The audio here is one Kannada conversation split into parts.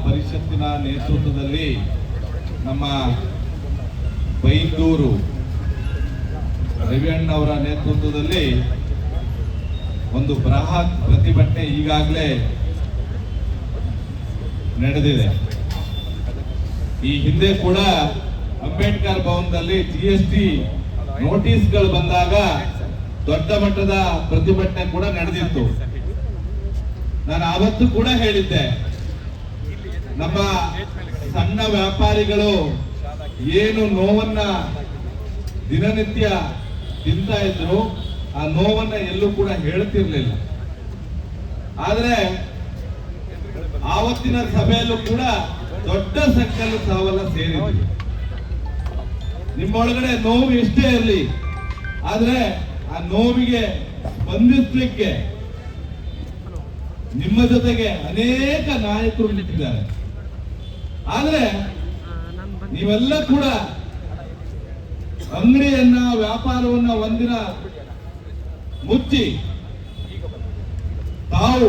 ಪರಿಷತ್ತಿನ ನೇತೃತ್ವದಲ್ಲಿ ನಮ್ಮ ಬೈಂದೂರು ರವಿಯಣ್ಣವರ ನೇತೃತ್ವದಲ್ಲಿ ಒಂದು ಬೃಹತ್ ಪ್ರತಿಭಟನೆ ಈಗಾಗಲೇ ನಡೆದಿದೆ. ಈ ಹಿಂದೆ ಕೂಡ ಅಂಬೇಡ್ಕರ್ ಭವನದಲ್ಲಿ GST ನೋಟಿಸ್ಗಳು ಬಂದಾಗ ದೊಡ್ಡ ಮಟ್ಟದ ಪ್ರತಿಭಟನೆ ಕೂಡ ನಡೆದಿತ್ತು. ನಾನು ಆವತ್ತು ಕೂಡ ಹೇಳಿದ್ದೆ, ನಮ್ಮ ಸಣ್ಣ ವ್ಯಾಪಾರಿಗಳು ಏನು ನೋವನ್ನ ದಿನನಿತ್ಯ ತಿಂತಾ ಇದ್ರು ಆ ನೋವನ್ನ ಎಲ್ಲೂ ಕೂಡ ಹೇಳ್ತಿರ್ಲಿಲ್ಲ. ಆದ್ರೆ ಆವತ್ತಿನ ಸಭೆಯಲ್ಲೂ ಕೂಡ ದೊಡ್ಡ ಸಂಖ್ಯೆಯಲ್ಲಿ ತಾವೆಲ್ಲ ಸೇರಿದ್ವಿ. ನಿಮ್ಮೊಳಗಡೆ ನೋವು ಎಷ್ಟೇ ಇರಲಿ, ಆದ್ರೆ ಆ ನೋವಿಗೆ ಸ್ಪಂದಿಸಲಿಕ್ಕೆ ನಿಮ್ಮ ಜೊತೆಗೆ ಅನೇಕ ನಾಯಕರು ನಿಂತಿದ್ದಾರೆ. ಆದ್ರೆ ನೀವೆಲ್ಲ ಕೂಡ ಅಂಗಡಿಯನ್ನ ವ್ಯಾಪಾರವನ್ನ ಒಂದಿನ ಮುಚ್ಚಿ ತಾವು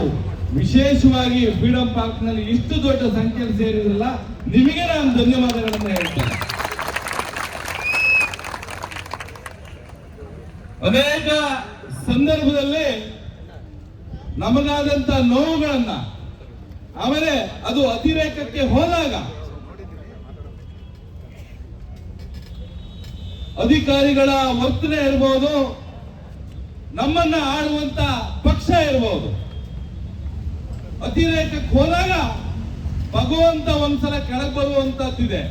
ವಿಶೇಷವಾಗಿ ಫ್ರೀಡಂ ಪಾರ್ಕ್ ನಲ್ಲಿ ಇಷ್ಟು ದೊಡ್ಡ ಸಂಖ್ಯೆಯಲ್ಲಿ ಸೇರಿದ್ರಲ್ಲ, ನಿಮಗೆ ನಾನು ಧನ್ಯವಾದಗಳನ್ನ ಹೇಳ್ತೇನೆ. ಅನೇಕ ಸಂದರ್ಭದಲ್ಲಿ ನಮಗಾದಂತ ನೋವುಗಳನ್ನ, ಆಮೇಲೆ ಅದು ಅತಿರೇಕಕ್ಕೆ ಹೋದಾಗ ಅಧಿಕಾರಿಗಳ ವರ್ತನೆ ಇರಬಹುದು, ನಮ್ಮನ್ನ ಆಳುವಂತ ಪಕ್ಷ ಇರಬಹುದು, ಅತಿರೇಕಕ್ಕೆ ಹೋದಾಗ ಭಗವಂತ ಒಂದ್ಸಲ ಕೆಳಗೆ ಬರುವಂತದ್ದಿದೆ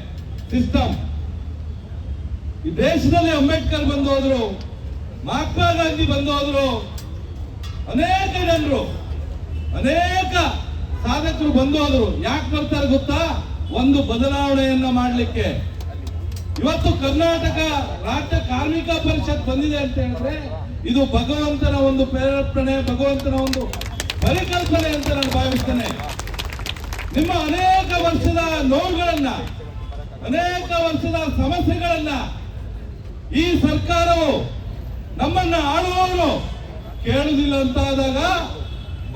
ಸಿಸ್ಟಮ್. ಈ ದೇಶದಲ್ಲಿ ಅಂಬೇಡ್ಕರ್ ಬಂದು ಹೋದ್ರು, ಮಹಾತ್ಮ ಗಾಂಧಿ ಬಂದು ಹೋದ್ರು, ಅನೇಕ ಜನರು, ಅನೇಕ ಸಾಧಕರು ಬಂದು ಹೋದ್ರು. ಯಾಕೆ ಬರ್ತಾರೆ ಗೊತ್ತಾ? ಒಂದು ಬದಲಾವಣೆಯನ್ನ ಮಾಡಲಿಕ್ಕೆ. ಇವತ್ತು ಕರ್ನಾಟಕ ರಾಜ್ಯ ಕಾರ್ಮಿಕ ಪರಿಷತ್ ಬಂದಿದೆ ಅಂತ ಹೇಳಿದ್ರೆ ಇದು ಭಗವಂತನ ಒಂದು ಪ್ರೇರೇಪಣೆ, ಭಗವಂತನ ಒಂದು ಪರಿಕಲ್ಪನೆ ಅಂತ ನಾನು ಭಾವಿಸ್ತೇನೆ. ನಿಮ್ಮ ಅನೇಕ ವರ್ಷದ ನೋವುಗಳನ್ನ, ಅನೇಕ ವರ್ಷದ ಸಮಸ್ಯೆಗಳನ್ನ ಈ ಸರ್ಕಾರವು, ನಮ್ಮನ್ನ ಆಳುವವರು ಕೇಳುವುದಿಲ್ಲ ಅಂತ ಆದಾಗ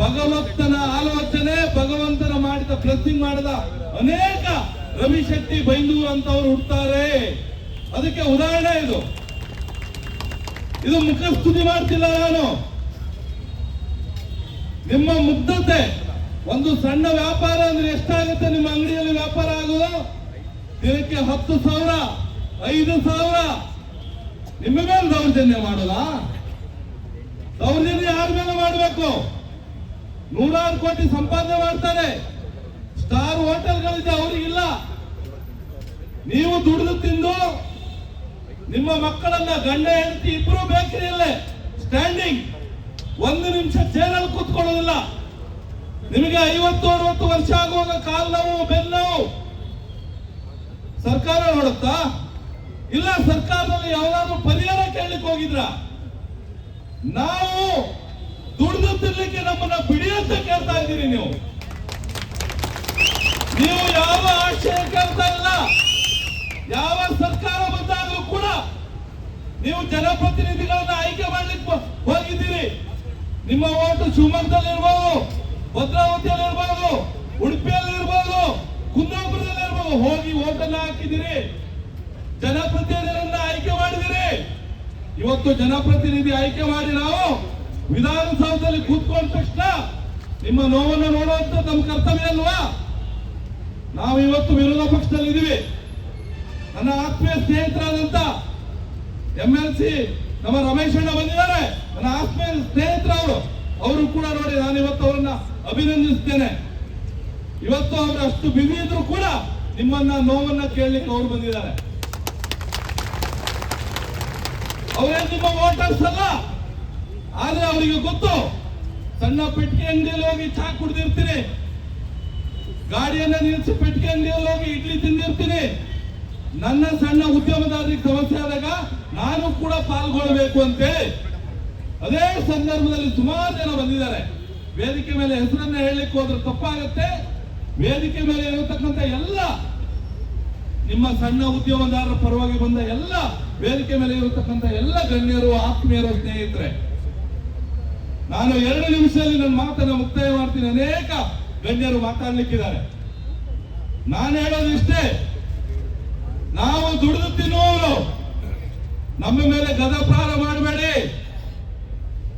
ಭಗವಂತನ ಆಲೋಚನೆ, ಭಗವಂತನ ಮಾಡಿದ ಬ್ಲೆಸ್ಸಿಂಗ್ ಮಾಡಿದ ಅನೇಕ ರವಿಶೆಟ್ಟಿ ಬೈಂದೂರು ಅಂತವರು ಹುಡ್ತಾರೆ. ಅದಕ್ಕೆ ಉದಾಹರಣೆ ಇದು ಮುಖಸ್ತುತಿ ಮಾಡ್ತಿಲ್ಲ ನಾನು. ನಿಮ್ಮ ಮುಗ್ಧತೆ, ಒಂದು ಸಣ್ಣ ವ್ಯಾಪಾರ ಅಂದ್ರೆ ಎಷ್ಟಾಗುತ್ತೆ ನಿಮ್ಮ ಅಂಗಡಿಯಲ್ಲಿ ವ್ಯಾಪಾರ ಆಗೋದು? ದಿನಕ್ಕೆ 10,000, 5,000. ನಿಮ್ಮ ಮೇಲೆ ದೌರ್ಜನ್ಯ ಮಾಡೋದ? ದೌರ್ಜನ್ಯ ಯಾರ ಮೇಲೆ ಮಾಡಬೇಕು? 100 ಕೋಟಿ ಸಂಪಾದನೆ ಮಾಡ್ತಾರೆ, ಸ್ಟಾರ್ ಹೋಟೆಲ್ಗಳಿದೆ, ಅವರಿಗಿಲ್ಲ. ನೀವು ದುಡಿದು ತಿಂದು ನಿಮ್ಮ ಮಕ್ಕಳನ್ನ, ಗಂಡ ಹೆಂಡತಿ ಇಬ್ರು ಬೇಕರಿಯಲ್ಲೇ ಸ್ಟ್ಯಾಂಡಿಂಗ್, 1 ನಿಮಿಷ ಚೇರಲ್ಲಿ ಕೂತ್ಕೊಳ್ಳೋದಿಲ್ಲ. ನಿಮಗೆ 50-60 ವರ್ಷ ಆಗುವಾಗ ಕಾಲು ನೋವು, ಬೆನ್ನು ನೋವು. ಸರ್ಕಾರ ನೋಡುತ್ತಾ? ಇಲ್ಲ. ಸರ್ಕಾರದಲ್ಲಿ ಯಾವ್ದಾದ್ರು ಪರಿಹಾರ ಕೇಳಲಿಕ್ಕೆ ಹೋಗಿದ್ರ? ನಾವು ದುಡಿದು ತಿನ್ಲಿಕ್ಕೆ ನಮ್ಮನ್ನ ಬಿಡಿ ಅಂತ ಕೇಳ್ತಾ ಇದ್ದೀರಿ. ನೀವು ಯಾವ ಆಶಯ ಕೇಳ್ತಾ ಇಲ್ಲ. ಯಾವ ಸರ್ಕಾರ ಬಂದಾಗಲೂ ಕೂಡ ನೀವು ಜನಪ್ರತಿನಿಧಿಗಳನ್ನ ಆಯ್ಕೆ ಮಾಡ್ಲಿಕ್ಕೆ ಹೋಗಿದ್ದೀರಿ. ನಿಮ್ಮ ಓಟು ಶಿವಮೊಗ್ಗದಲ್ಲಿ ಇರ್ಬೋದು, ಭದ್ರಾವತಿಯಲ್ಲಿ ಇರ್ಬೋದು, ಉಡುಪಿಯಲ್ಲಿ ಇರ್ಬೋದು, ಕುಂದಾಪುರದಲ್ಲಿ ಇರ್ಬೋದು. ಹೋಗಿ ಓಟನ್ನ ಹಾಕಿದಿರಿ, ಜನಪ್ರತಿನಿಧಿಗಳನ್ನ ಆಯ್ಕೆ ಮಾಡಿದಿರಿ. ಇವತ್ತು ಜನಪ್ರತಿನಿಧಿ ಆಯ್ಕೆ ಮಾಡಿ ನಾವು ವಿಧಾನಸೌಧದಲ್ಲಿ ಕೂತ್ಕೊಂಡ ತಕ್ಷಣ ನಿಮ್ಮ ನೋವನ್ನು ನೋಡುವಂತ ನಮ್ಮ ಕರ್ತವ್ಯ ಅಲ್ವಾ? ನಾವು ಇವತ್ತು ವಿರೋಧ ಪಕ್ಷದಲ್ಲಿ ಇದೀವಿ. ನನ್ನ ಆತ್ಮೀಯ ಸ್ನೇಹಿತರಾದಂತ MLC ನಮ್ಮ ರಮೇಶ್ ಅಣ್ಣ ಬಂದಿದ್ದಾರೆ, ನನ್ನ ಆತ್ಮೀಯ ಸ್ನೇಹಿತರವರು. ಅವರು ಕೂಡ ನೋಡಿ, ನಾನು ಇವತ್ತು ಅವರನ್ನ ಅಭಿನಂದಿಸ್ತೇನೆ. ಇವತ್ತು ಅವರು ಅಷ್ಟು ಬಿಸಿ ಇದ್ರು ಕೂಡ ನಿಮ್ಮನ್ನ ನೋವನ್ನ ಕೇಳಲಿಕ್ಕೆ ಅವರು ಬಂದಿದ್ದಾರೆ. ಅವರೇ ನಿಮ್ಮ ವೋಟರ್ಸ್ ಅಲ್ಲ, ಆದ್ರೆ ಅವರಿಗೆ ಗೊತ್ತು. ಸಣ್ಣ ಪೆಟ್ಟಿಗೆ ಅಂಗಡಿಯಲ್ಲಿ ಹೋಗಿ ಚಾ ಕುಡ್ದಿರ್ತೀನಿ, ಗಾಡಿಯನ್ನ ನಿಲ್ಲಿಸಿ ಪೆಟ್ಟಿಗೆ ಅಂಗಡಿಯಲ್ಲಿ ಹೋಗಿ ಇಡ್ಲಿ ತಿಂದಿರ್ತೀನಿ. ನನ್ನ ಸಣ್ಣ ಉದ್ಯಮದಾರರಿಗೆ ಸಮಸ್ಯೆ ಆದಾಗ ನಾನು ಕೂಡ ಪಾಲ್ಗೊಳ್ಳಬೇಕು ಅಂತೇಳಿ ಅದೇ ಸಂದರ್ಭದಲ್ಲಿ ಸುಮಾರು ಜನ ಬಂದಿದ್ದಾರೆ. ವೇದಿಕೆ ಮೇಲೆ ಹೆಸರನ್ನ ಹೇಳಲಿಕ್ಕೆ ಹೋದ್ರೆ ತಪ್ಪಾಗತ್ತೆ. ವೇದಿಕೆ ಮೇಲೆ ಇರತಕ್ಕಂಥ ಎಲ್ಲ ನಿಮ್ಮ ಸಣ್ಣ ಉದ್ಯಮದಾರರ ಪರವಾಗಿ ಬಂದ ಎಲ್ಲ, ವೇದಿಕೆ ಮೇಲೆ ಇರತಕ್ಕಂಥ ಎಲ್ಲ ಗಣ್ಯರು, ಆತ್ಮೀಯರು, ಸ್ನೇಹಿತರೆ, ನಾನು 2 ನಿಮಿಷದಲ್ಲಿ ನನ್ನ ಮಾತನ್ನ ಮುಕ್ತಾಯ ಮಾಡ್ತೀನಿ. ಅನೇಕ ಗಣ್ಯರು ಮಾತಾಡ್ಲಿಕ್ಕಿದ್ದಾರೆ. ನಾನು ಹೇಳೋದು ಇಷ್ಟೇ, ನಾವು ದುಡಿದು ತಿನ್ನುವವರು, ನಮ್ಮ ಮೇಲೆ ಗದಪ್ರಹಾರ ಮಾಡಬೇಡಿ.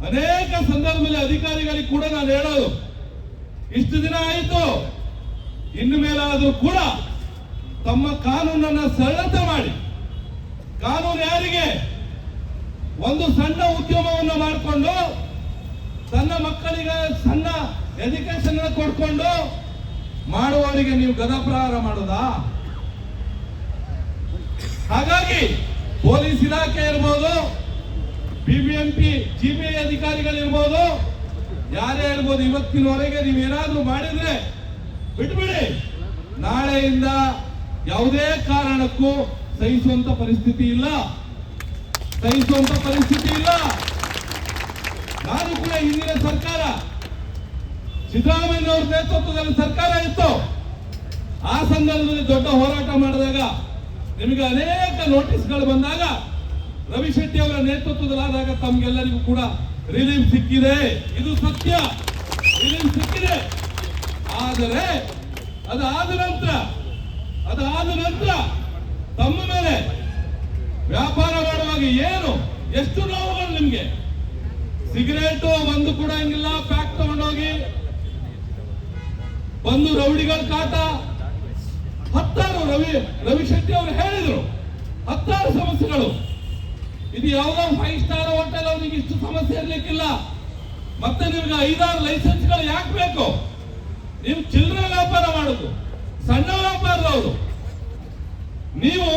ಅನೇಕ ಸಂದರ್ಭದಲ್ಲಿ ಅಧಿಕಾರಿಗಳಿಗೆ ಕೂಡ ನಾನು ಹೇಳೋದು, ಇಷ್ಟು ದಿನ ಆಯಿತು, ಇನ್ನು ಮೇಲಾದರೂ ಕೂಡ ತಮ್ಮ ಕಾನೂನನ್ನ ಸರಳತೆ ಮಾಡಿ. ಕಾನೂನು ಯಾರಿಗೆ? ಒಂದು ಸಣ್ಣ ಉದ್ಯಮವನ್ನು ಮಾಡಿಕೊಂಡು ತನ್ನ ಮಕ್ಕಳಿಗೆ ಸಣ್ಣ ಎಜುಕೇಶನ್ ಕೊಡ್ಕೊಂಡು ಮಾಡುವವರಿಗೆ ನೀವು ಗದಪ್ರಹಾರ ಮಾಡೋದಾ? ಹಾಗಾಗಿ ಪೊಲೀಸ್ ಇಲಾಖೆ ಇರ್ಬೋದು, ಬಿಬಿಎಂಪಿ ಜಿಬಿಐ ಅಧಿಕಾರಿಗಳಿರ್ಬೋದು, ಯಾರೇ ಇರ್ಬೋದು, ಇವತ್ತಿನವರೆಗೆ ನೀವೇನಾದ್ರೂ ಮಾಡಿದ್ರೆ ಬಿಟ್ಬಿಡಿ. ನಾಳೆಯಿಂದ ಯಾವುದೇ ಕಾರಣಕ್ಕೂ ಸಹಿಸುವಂತ ಪರಿಸ್ಥಿತಿ ಇಲ್ಲ. ನಾನು ಕೂಡ ಹಿಂದಿನ ಸರ್ಕಾರ, ಸಿದ್ದರಾಮಯ್ಯ ಅವರ ನೇತೃತ್ವದಲ್ಲಿ ಸರ್ಕಾರ ಇತ್ತು. ಆ ಸಂದರ್ಭದಲ್ಲಿ ದೊಡ್ಡ ಹೋರಾಟ ಮಾಡಿದಾಗ, ನಿಮಗೆ ಅನೇಕ ನೋಟಿಸ್ಗಳು ಬಂದಾಗ, ರವಿಶೆಟ್ಟಿ ಅವರ ನೇತೃತ್ವದಲ್ಲಾದಾಗ ತಮ್ಗೆಲ್ಲರಿಗೂ ಕೂಡ ರಿಲೀಫ್ ಸಿಕ್ಕಿದೆ. ಇದು ಸತ್ಯ, ರಿಲೀಫ್ ಸಿಕ್ಕಿದೆ. ಆದರೆ ಅದಾದ ನಂತರ ತಮ್ಮ ಮೇಲೆ ವ್ಯಾಪಾರ ಮಾಡುವಾಗ ಎಷ್ಟು ನೋವುಗಳು ನಿಮ್ಗೆ? ಸಿಗರೇಟ್ ಒಂದು ಕೂಡ ಹಂಗಿಲ್ಲ, ಪ್ಯಾಕ್ ತಗೊಂಡೋಗಿ ಬಂದು ರೌಡಿಗಳ ಕಾಟ, 10 ರವಿಶೆಟ್ಟಿ ಅವರು ಹೇಳಿದ್ರು, 10 ಸಮಸ್ಯೆಗಳು. ಇದು ಯಾವುದೋ 5 ಸ್ಟಾರ್ ಹೋಟೆಲ್ ಅವ್ರಿಗೆ ಇಷ್ಟು ಸಮಸ್ಯೆ ಇರ್ಲಿಕ್ಕಿಲ್ಲ. ಮತ್ತೆ ನಿಮ್ಗೆ 5-6 ಲೈಸೆನ್ಸ್ಗಳು ಯಾಕೆ ಬೇಕು? ನೀವು ಚಿಲ್ಲರೆ ವ್ಯಾಪಾರ ಮಾಡುದು, ಸಣ್ಣ ವ್ಯಾಪಾರದವರು. ನೀವು